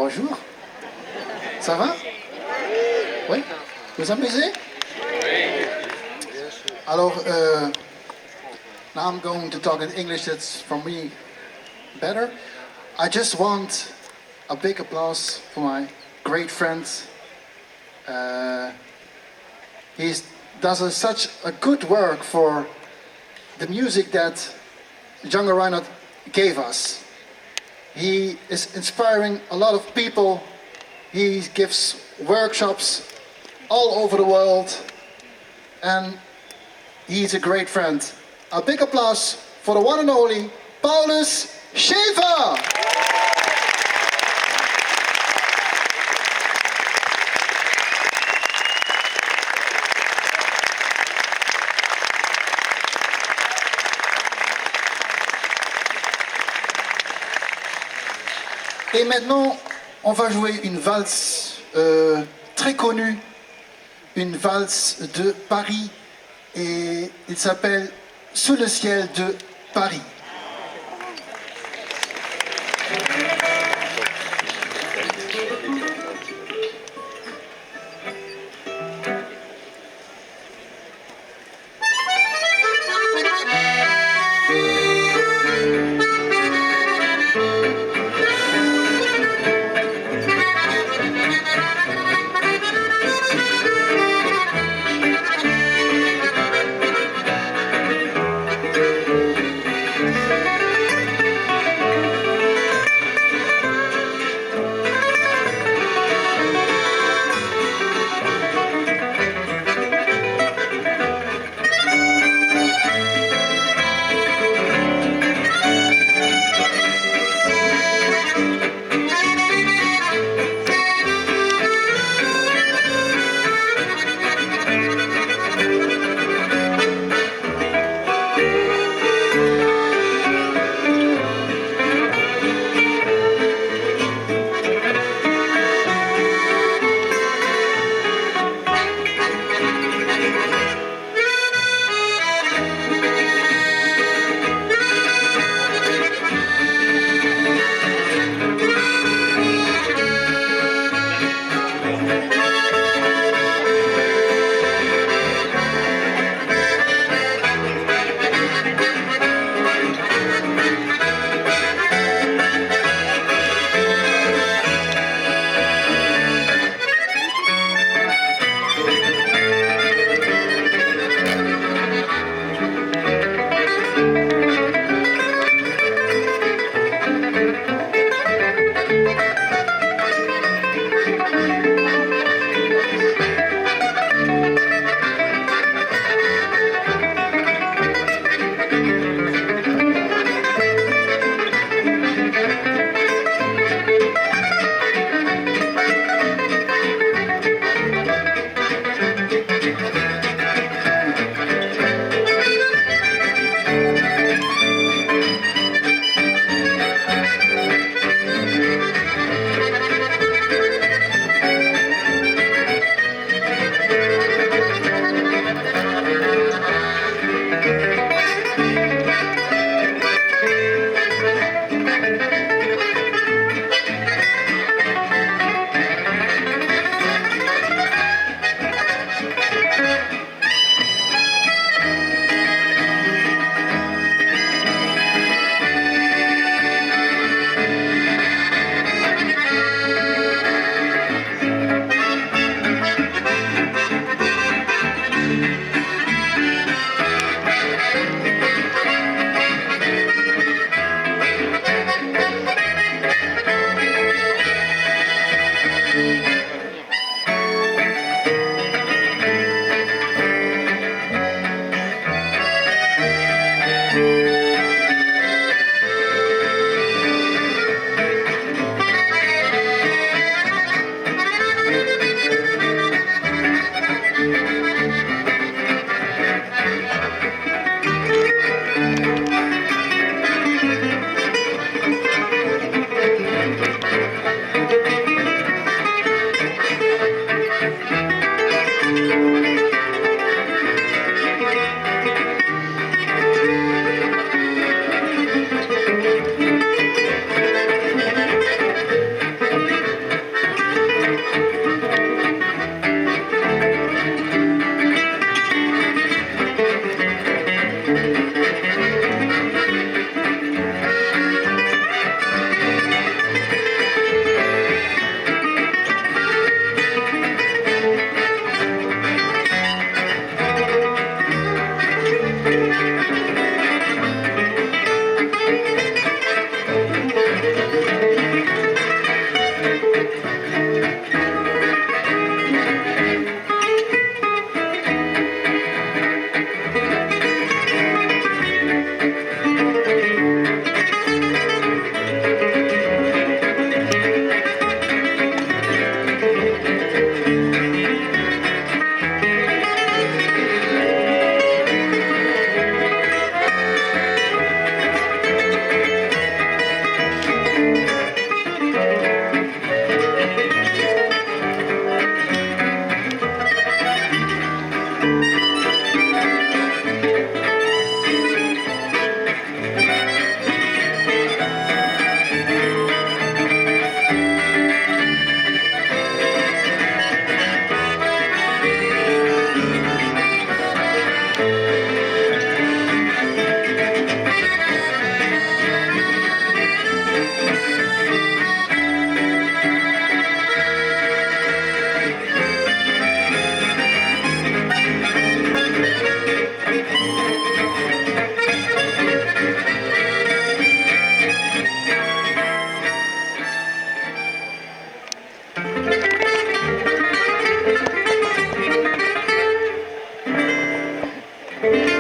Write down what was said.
bonjour. Ça va? Oui? Vous amusez? Alors, now I'm going to talk in English, that's for me better. I just want a big applause for my great friend. He does such a good work for the music that Django Reinhardt gave us. He is inspiring a lot of people. He gives workshops all over the world, and he's a great friend. A big applause for the one and only Paulus Schäfer! Et maintenant, on va jouer une valse très connue, une valse de Paris, et il s'appelle Sous le ciel de Paris. Thank you.